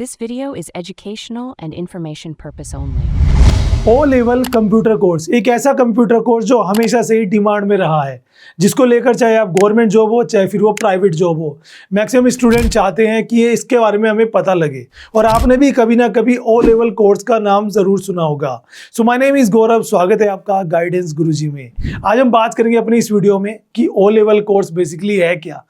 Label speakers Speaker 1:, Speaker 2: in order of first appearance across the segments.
Speaker 1: This video is educational and information purpose only.
Speaker 2: O level computer course एक ऐसा computer course जो हमेशा से ही डिमांड में रहा है, जिसको लेकर चाहे आप गवर्नमेंट जॉब हो चाहे फिर वो प्राइवेट जॉब हो, मैक्सिमम स्टूडेंट चाहते हैं कि ये इसके बारे में हमें पता लगे। और आपने भी कभी ना कभी ओ लेवल कोर्स का नाम जरूर सुना होगा। सो माय नेम इज गौरव, स्वागत है आपका गाइडेंस गुरुजी में। आज हम बात करेंगे अपनी इस वीडियो में कि ओ लेवल कोर्स बेसिकली है क्या,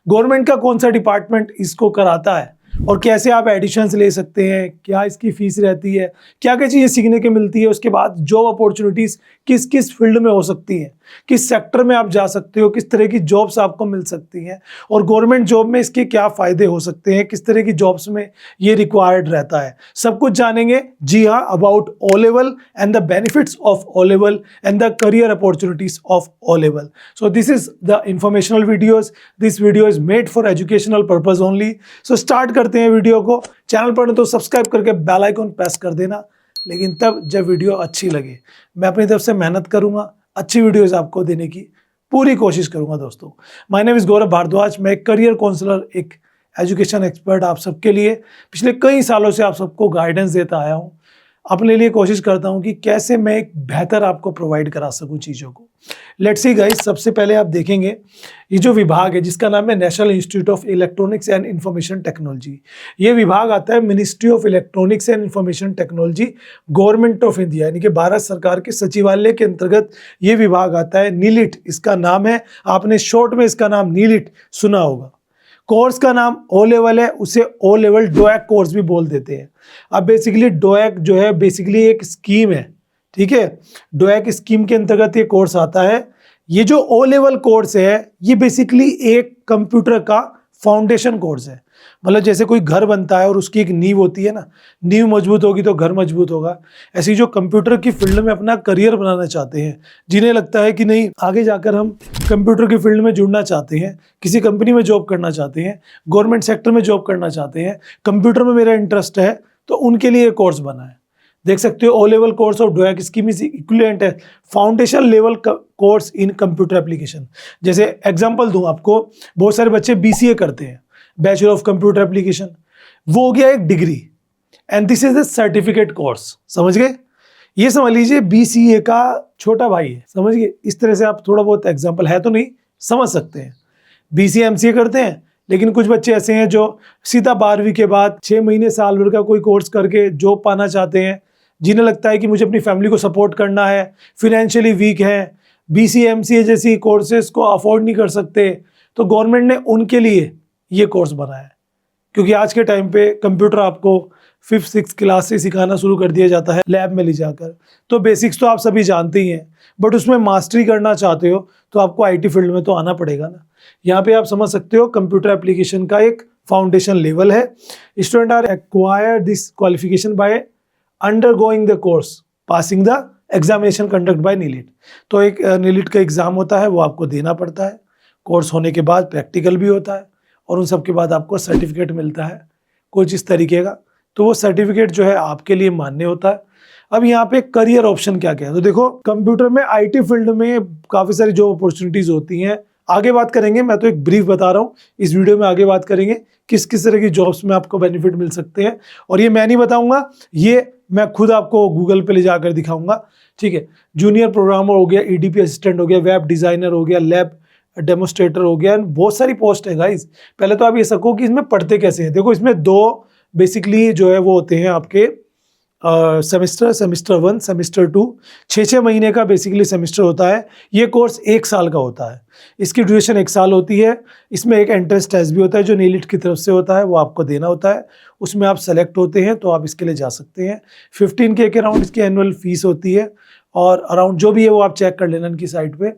Speaker 2: गवर्नमेंट का कौन सा डिपार्टमेंट इसको कराता है और कैसे आप एडिशंस ले सकते हैं, क्या इसकी फीस रहती है, क्या क्या चीज़ें सीखने के मिलती है, उसके बाद जॉब अपॉर्चुनिटीज़ किस किस फील्ड में हो सकती हैं, किस सेक्टर में आप जा सकते हो, किस तरह की जॉब्स आपको मिल सकती हैं और गवर्नमेंट जॉब में इसके क्या फ़ायदे हो सकते हैं, किस तरह की जॉब्स में ये रिक्वायर्ड रहता है, सब कुछ जानेंगे। जी हाँ, about O level and the benefits of O level and the career opportunities of O level. So this is the informational videos, this video is made for educational purpose only. So start करते हैं video को। Channel पर तो subscribe करके bell icon press कर देना, लेकिन तब जब वीडियो अच्छी लगे। मैं अपनी तरफ से मेहनत करूंगा, अच्छी वीडियोस आपको देने की पूरी कोशिश करूंगा। दोस्तों, माय नेम इज गौरव भारद्वाज, मैं एक करियर काउंसलर, एक एजुकेशन एक्सपर्ट आप सबके लिए पिछले कई सालों से आप सबको गाइडेंस देता आया हूं। अपने लिए कोशिश करता हूं कि कैसे मैं एक बेहतर आपको प्रोवाइड करा सकूं चीज़ों को। लेट्स सी गाइस, सबसे पहले आप देखेंगे ये जो विभाग है जिसका नाम है national institute of electronics and information technology. ये विभाग आता है ministry of electronics and information technology, government of India, यानी कि भारत सरकार के सचिवालय के अंतर्गत ये विभाग आता है। नीलिट इसका नाम है, आपने शॉर्ट में इसका नाम नीलिट सुना होगा। कोर्स का नाम ओ लेवल है, उसे ओ लेवल डोएक कोर्स भी बोल देते हैं। अब बेसिकली डोएक जो है बेसिकली एक स्कीम है, ठीक है। डोएक स्कीम के अंतर्गत ये कोर्स आता है। ये जो ओ लेवल कोर्स है ये बेसिकली एक कंप्यूटर का फाउंडेशन कोर्स है। मतलब जैसे कोई घर बनता है और उसकी एक नींव होती है ना, नींव मजबूत होगी तो घर मजबूत होगा। ऐसे ही जो कंप्यूटर की फील्ड में अपना करियर बनाना चाहते हैं, जिन्हें लगता है कि नहीं आगे जाकर हम कंप्यूटर की फील्ड में जुड़ना चाहते हैं, किसी कंपनी में जॉब करना चाहते हैं, गवर्नमेंट सेक्टर में जॉब करना चाहते हैं, कंप्यूटर में मेरा इंटरेस्ट है, तो उनके लिए कोर्स बना है। देख सकते हो, O level course of DOEACC scheme is equivalent है foundation level course in computer application. जैसे एग्जांपल दूं आपको, बहुत सारे बच्चे बीसीए करते हैं, बैचलर ऑफ कंप्यूटर एप्लीकेशन, वो हो गया एक degree and this is the certificate course. समझ गए? ये समझ लीजिए बीसीए का छोटा भाई है। समझ गए? इस तरह से आप थोड़ा बहुत एग्जांपल है तो नहीं समझ सकते हैं। बीसीए एमसीए करते हैं, लेकिन कुछ बच्चे ऐसे हैं जो सीधा 12वीं के बाद 6 महीने साल भर का कोई कोर्स करके जॉब पाना चाहते हैं, जिन्हें लगता है कि मुझे अपनी फैमिली को सपोर्ट करना है, फिनेंशियली वीक है, बीसीए एमसीए जैसी कोर्सेज को अफोर्ड नहीं कर सकते, तो गवर्नमेंट ने उनके लिए ये कोर्स बनाया है। क्योंकि आज के टाइम पे कंप्यूटर आपको 5th-6th क्लास से सिखाना शुरू कर दिया जाता है लैब में ले जाकर। तो बेसिक्स तो आप सभी जानते ही हैं, बट उसमें मास्टरी करना चाहते हो तो आपको आईटी फील्ड में तो आना पड़ेगा ना। यहाँ पे आप समझ सकते हो कंप्यूटर एप्लीकेशन का एक फाउंडेशन लेवल है। Student are acquire this qualification by undergoing the course, passing the examination conduct by NIELIT. तो एक नीलिट का एग्जाम होता है, वो आपको देना पड़ता है। कोर्स होने के बाद प्रैक्टिकल भी होता है और उन सब के बाद आपको सर्टिफिकेट मिलता है कुछ इस तरीके का। तो वो सर्टिफिकेट जो है आपके लिए मान्य होता है। अब यहाँ पे करियर ऑप्शन क्या क्या है, तो देखो कंप्यूटर में आईटी फील्ड में काफ़ी सारी जॉब अपॉर्चुनिटीज़ होती हैं। आगे बात करेंगे, मैं तो एक ब्रीफ बता रहा हूँ, इस वीडियो में आगे बात करेंगे किस किस तरह की जॉब्स में आपको बेनिफिट मिल सकते हैं। और ये मैं नहीं बताऊँगा, ये मैं खुद आपको गूगल पे ले जाकर दिखाऊंगा, ठीक है। जूनियर प्रोग्रामर हो गया, ईडीपी असिस्टेंट हो गया, वेब डिज़ाइनर हो गया, लैब डेमोस्ट्रेटर हो गया, बहुत सारी पोस्ट है गाइस। पहले तो आप ये सको कि इसमें पढ़ते कैसे हैं। देखो इसमें 2 बेसिकली जो है वो होते हैं आपके सेमेस्टर 1, सेमेस्टर 2, 6 महीने का बेसिकली सेमेस्टर होता है। ये कोर्स 1 साल का होता है, इसकी ड्यूरेशन 1 साल होती है। इसमें एक एंट्रेंस टेस्ट भी होता है जो नीलिट की तरफ से होता है, वो आपको देना होता है। उसमें आप सेलेक्ट होते हैं तो आप इसके लिए जा सकते हैं। 15K के अराउंड इसकी एनुअल फीस होती है और अराउंड जो भी है वो आप चेक कर लेना इनकी साइट पे।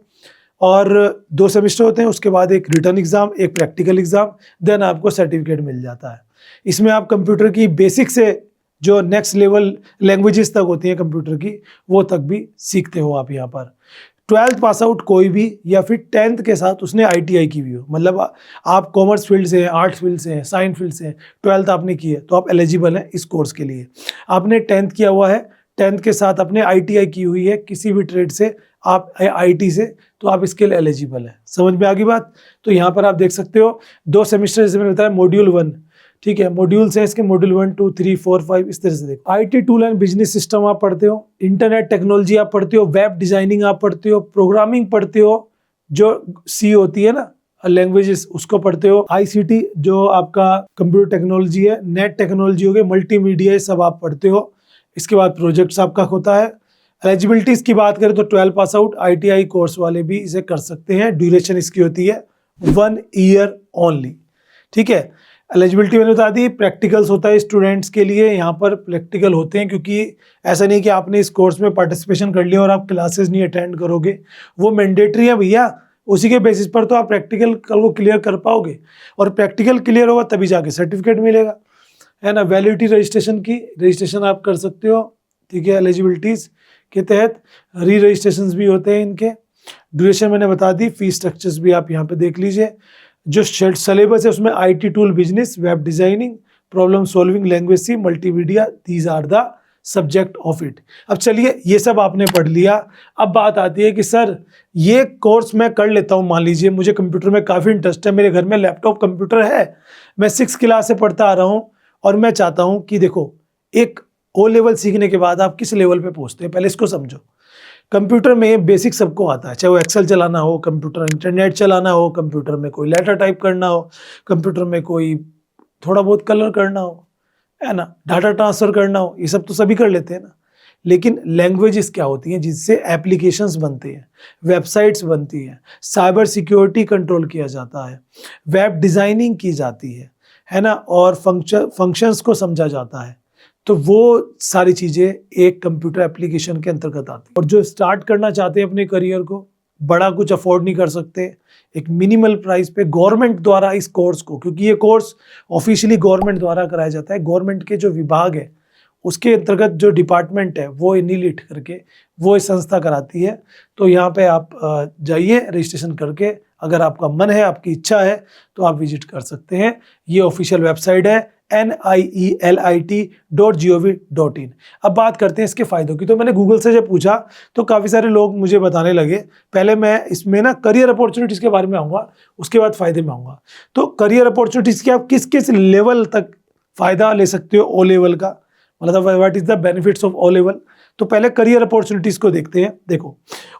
Speaker 2: और 2 सेमेस्टर होते हैं, उसके बाद एक रिटर्न एग्जाम, एक प्रैक्टिकल एग्जाम, देन आपको सर्टिफिकेट मिल जाता है। इसमें आप कंप्यूटर की बेसिक से जो नेक्स्ट लेवल लैंग्वेजेस तक होती हैं कंप्यूटर की, वो तक भी सीखते हो आप यहाँ पर। 12th पास आउट कोई भी या फिर 10th के साथ उसने ITI की भी हो, मतलब आप कॉमर्स फील्ड से हैं, आर्ट्स फील्ड से हैं, साइंस फील्ड से हैं, 12th आपने की है तो आप एलिजिबल हैं इस कोर्स के लिए। आपने 10th किया हुआ है, 10th के साथ आपने ITI की हुई है किसी भी ट्रेड से, आप IT से, तो आप इसके लिए एलिजिबल है। समझ में आ गई बात? तो यहाँ पर आप देख सकते हो 2 सेमेस्टर जैसे मैंने बताया, मॉड्यूल 1 ठीक है, मॉड्यूल्स है इसके, मॉड्यूल 1 2 3 4 5 इस तरह से देखो। IT tool and business system आप पढ़ते हो, इंटरनेट टेक्नोलॉजी आप पढ़ते हो, वेब डिजाइनिंग आप पढ़ते हो, प्रोग्रामिंग पढ़ते हो, जो सी होती है ना लैंग्वेजेस उसको पढ़ते हो, ICT जो आपका कंप्यूटर टेक्नोलॉजी है, नेट टेक्नोलॉजी हो गई, मल्टीमीडिया, सब आप पढ़ते हो। इसके बाद प्रोजेक्ट्स आपका होता है। एलिजिबिलिटीज की बात करें तो 12 पास आउट ITI कोर्स वाले भी इसे कर सकते हैं। ड्यूरेशन इसकी होती है 1 ईयर ओनली। ठीक है, एलिजिबिलिटी मैंने बता दी। प्रैक्टिकल्स होता है स्टूडेंट्स के लिए, यहाँ पर प्रैक्टिकल होते हैं, क्योंकि ऐसा नहीं कि आपने इस कोर्स में पार्टिसिपेशन कर लिया और आप क्लासेस नहीं अटेंड करोगे, वो मैंडेटरी है भैया। उसी के बेसिस पर तो आप प्रैक्टिकल कल को क्लियर कर पाओगे, और प्रैक्टिकल क्लियर होगा तभी जाके सर्टिफिकेट मिलेगा, है ना। वैलिडिटी रजिस्ट्रेशन की, रजिस्ट्रेशन आप कर सकते हो, ठीक है, एलिजिबिलिटीज़ के तहत। री रजिस्ट्रेशन भी होते हैं इनके। ड्यूरेशन मैंने बता दी। फीस स्ट्रक्चर्स भी आप यहाँ पे देख लीजिए। जो सिलेबस है उसमें IT tool business, web designing, problem solving, language C, multimedia, these are the subject of it. अब चलिए ये सब आपने पढ़ लिया। अब बात आती है कि सर ये कोर्स मैं कर लेता हूँ, मान लीजिए मुझे कंप्यूटर में काफ़ी इंटरेस्ट है, मेरे घर में लैपटॉप कंप्यूटर है, मैं 6 क्लास से पढ़ता आ रहा हूँ, और मैं चाहता हूँ कि देखो एक O लेवल सीखने के बाद आप किस लेवल पे पहुँचते हैं, पहले इसको समझो। कंप्यूटर में बेसिक सबको आता है, चाहे वो एक्सेल चलाना हो, कंप्यूटर इंटरनेट चलाना हो, कंप्यूटर में कोई लेटर टाइप करना हो, कंप्यूटर में कोई थोड़ा बहुत कलर करना हो, है ना, डाटा ट्रांसफ़र करना हो, ये सब तो सभी कर लेते हैं ना। लेकिन लैंग्वेजेस क्या होती हैं जिससे एप्लीकेशंस बनते हैं, वेबसाइट्स बनती हैं, साइबर सिक्योरिटी कंट्रोल किया जाता है, वेब डिज़ाइनिंग की जाती है ना, और फंक्शंस को समझा जाता है। तो वो सारी चीज़ें एक कंप्यूटर एप्लीकेशन के अंतर्गत आती हैं। और जो स्टार्ट करना चाहते हैं अपने करियर को, बड़ा कुछ अफोर्ड नहीं कर सकते, एक मिनिमल प्राइस पे गवर्नमेंट द्वारा इस कोर्स को, क्योंकि ये कोर्स ऑफिशियली गवर्नमेंट द्वारा कराया जाता है, गवर्नमेंट के जो विभाग है उसके अंतर्गत जो डिपार्टमेंट है वो इनिलिट करके वो इस संस्था कराती है। तो यहाँ पे आप जाइए रजिस्ट्रेशन करके, अगर आपका मन है, आपकी इच्छा है तो आप विजिट कर सकते हैं। ये ऑफिशियल वेबसाइट है nielit.gov.in। अब बात करते हैं इसके फ़ायदों की। तो मैंने गूगल से जब पूछा तो काफ़ी सारे लोग मुझे बताने लगे। पहले मैं इसमें ना करियर अपॉर्चुनिटीज़ के बारे में आऊँगा, उसके बाद फ़ायदे में आऊँगा। तो करियर अपॉर्चुनिटीज़ के आप किस किस लेवल तक फ़ायदा ले सकते हो O लेवल का, मतलब what is the benefits of O level. तो पहले करियर अपॉर्चुनिटीज़ को देखते हैं। देखो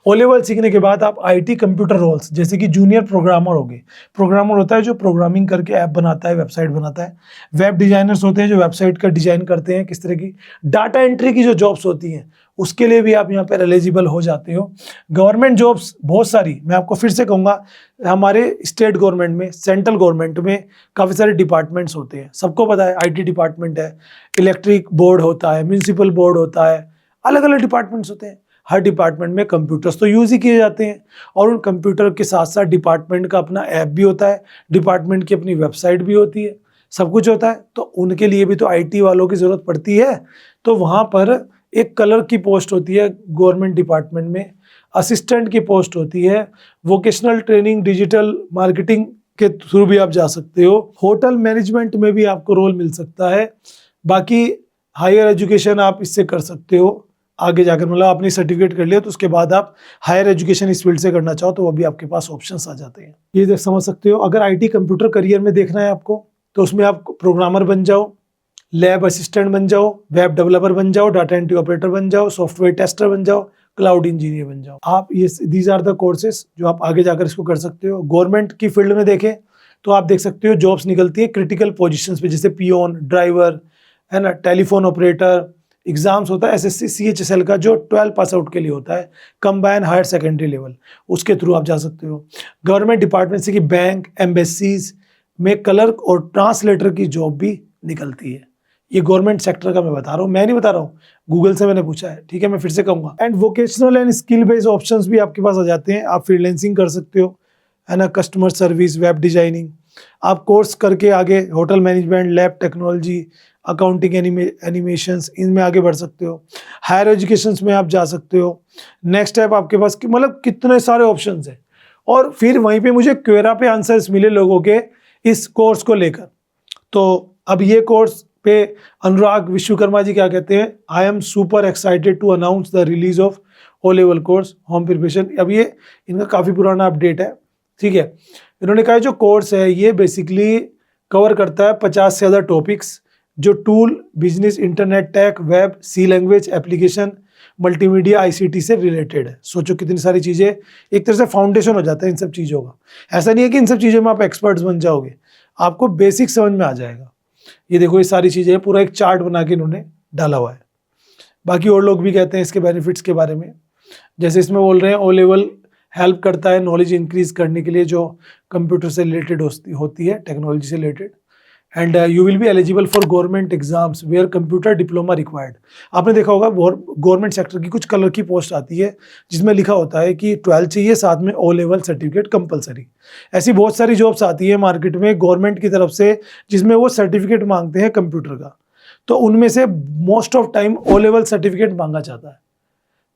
Speaker 2: O लेवल सीखने के बाद आप IT कंप्यूटर रोल्स, जैसे कि जूनियर प्रोग्रामर हो गए, प्रोग्रामर होता है जो प्रोग्रामिंग करके ऐप बनाता है, वेबसाइट बनाता है। वेब डिजाइनर्स होते हैं जो वेबसाइट का डिजाइन करते हैं किस तरह की। डाटा एंट्री की जो जॉब्स होती हैं उसके लिए भी आप यहाँ पर एलिजिबल हो जाते हो। गवर्नमेंट जॉब्स बहुत सारी, मैं आपको फिर से कहूँगा, हमारे स्टेट गवर्नमेंट में, सेंट्रल गवर्नमेंट में काफ़ी सारे डिपार्टमेंट्स होते हैं, सबको पता है। IT डिपार्टमेंट है, इलेक्ट्रिक बोर्ड होता है, म्यूनसिपल बोर्ड होता है, अलग अलग डिपार्टमेंट्स होते हैं। हर डिपार्टमेंट में कंप्यूटर्स तो यूज़ ही किए जाते हैं, और उन कंप्यूटर के साथ साथ डिपार्टमेंट का अपना ऐप भी होता है, डिपार्टमेंट की अपनी वेबसाइट भी होती है, सब कुछ होता है। तो उनके लिए भी तो IT वालों की ज़रूरत पड़ती है। तो वहाँ पर एक कलर की पोस्ट होती है गवर्नमेंट डिपार्टमेंट में, असिस्टेंट की पोस्ट होती है, वोकेशनल ट्रेनिंग, डिजिटल मार्केटिंग के थ्रू भी आप जा सकते हो। होटल मैनेजमेंट में भी आपको रोल मिल सकता है। बाकी हायर एजुकेशन आप इससे कर सकते हो आगे जाकर, मतलब आपने सर्टिफिकेट कर लिया तो उसके बाद आप हायर एजुकेशन इस फील्ड से करना चाहो तो वो भी आपके पास ऑप्शंस आ जाते हैं। ये देख समझ सकते हो। अगर IT कंप्यूटर करियर में देखना है आपको तो उसमें आप प्रोग्रामर बन जाओ, लैब असिस्टेंट बन जाओ, वेब डेवलपर बन जाओ, डाटा एंट्री ऑपरेटर बन जाओ, सॉफ्टवेयर टेस्टर बन जाओ, क्लाउड इंजीनियर बन जाओ। आप ये दीज आर द कोर्सेज जो आप आगे जाकर इसको कर सकते हो। गवर्नमेंट की फील्ड में देखें तो आप देख सकते हो जॉब्स निकलती है क्रिटिकल पोजीशंस पे, जैसे पियोन, ड्राइवर, है ना, टेलीफोन ऑपरेटर। एग्जाम्स होता है SSC CHSL का जो 12 पास आउट के लिए होता है, कंबाइन हायर सेकेंडरी लेवल, उसके थ्रू आप जा सकते हो। गवर्नमेंट डिपार्टमेंट से कि बैंक, एम्बेसीज में क्लर्क और ट्रांसलेटर की जॉब भी निकलती है। ये गवर्नमेंट सेक्टर का मैं बता रहा हूँ, मैं नहीं बता रहा हूँ, गूगल से मैंने पूछा है, ठीक है। मैं फिर से कहूँगा। And vocational and skill based options भी आपके पास आ जाते हैं। आप फ्रीलांसिंग कर सकते हो, है ना, कस्टमर सर्विस, वेब डिजाइनिंग। आप कोर्स करके आगे hotel management, lab technology, accounting, animations, इनमें आगे बढ़ सकते हो। हायर एजुकेशंस में आप जा सकते हो। नेक्स्ट स्टेप आपके पास मतलब कितने सारे ऑप्शंस हैं। और फिर वहीं पे मुझे क्वेरा पे आंसर्स मिले लोगों के इस कोर्स को लेकर। तो अब ये कोर्स पे अनुराग विश्वकर्मा जी क्या कहते हैं, I am super excited to announce the release of O level course home preparation. अब ये इनका काफ़ी पुराना अपडेट है, ठीक है। इन्होंने कहा जो कोर्स है ये बेसिकली कवर करता है 50 से ज़्यादा टॉपिक्स, जो tool, business, internet, tech, web, C language, application, multimedia, ICT से रिलेटेड है। सोचो कितनी सारी चीज़ें, एक तरह से फाउंडेशन हो जाता है इन सब चीज़ों का। ऐसा नहीं है कि इन सब चीज़ों में आप एक्सपर्ट्स बन जाओगे, आपको बेसिक समझ में आ जाएगा। ये देखो ये सारी चीज़ें, पूरा एक चार्ट बना के इन्होंने डाला हुआ है। बाकी और लोग भी कहते हैं इसके बेनिफिट्स के बारे में, जैसे इसमें बोल रहे हैं ओ लेवल हेल्प करता है नॉलेज इंक्रीज करने के लिए जो कंप्यूटर से रिलेटेड होती है, टेक्नोलॉजी से related. And you will be eligible for government exams where computer diploma required. आपने देखा होगा गवर्नमेंट सेक्टर की कुछ कलर की पोस्ट आती है जिसमें लिखा होता है कि 12 चाहिए, साथ में ओ लेवल सर्टिफिकेट कंपलसरी। ऐसी बहुत सारी जॉब्स आती है मार्केट में गवर्नमेंट की तरफ से जिसमें वो सर्टिफिकेट मांगते हैं कंप्यूटर का, तो उनमें से most of time O level certificate मांगा जाता है।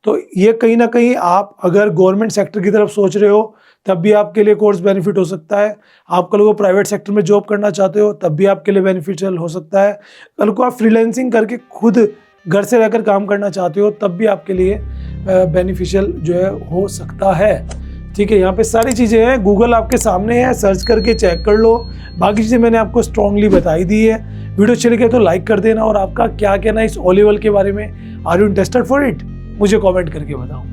Speaker 2: तो ये कहीं ना कहीं आप अगर गवर्नमेंट सेक्टर की तरफ सोच रहे हो तब भी आपके लिए कोर्स बेनिफिट हो सकता है। आप कल को प्राइवेट सेक्टर में जॉब करना चाहते हो तब भी आपके लिए बेनिफिशियल हो सकता है। कल को आप फ्रीलांसिंग करके खुद घर से रहकर काम करना चाहते हो तब भी आपके लिए बेनिफिशियल जो है हो सकता है। ठीक है, यहाँ पे सारी चीज़ें हैं, गूगल आपके सामने है, सर्च करके चेक कर लो। बाकी चीज़ें मैंने आपको स्ट्रांगली बताई दी है। वीडियो अच्छी लगे तो लाइक कर देना, और आपका क्या कहना है इस ओ लेवल के बारे में, are you interested for it, मुझे कमेंट करके बताओ।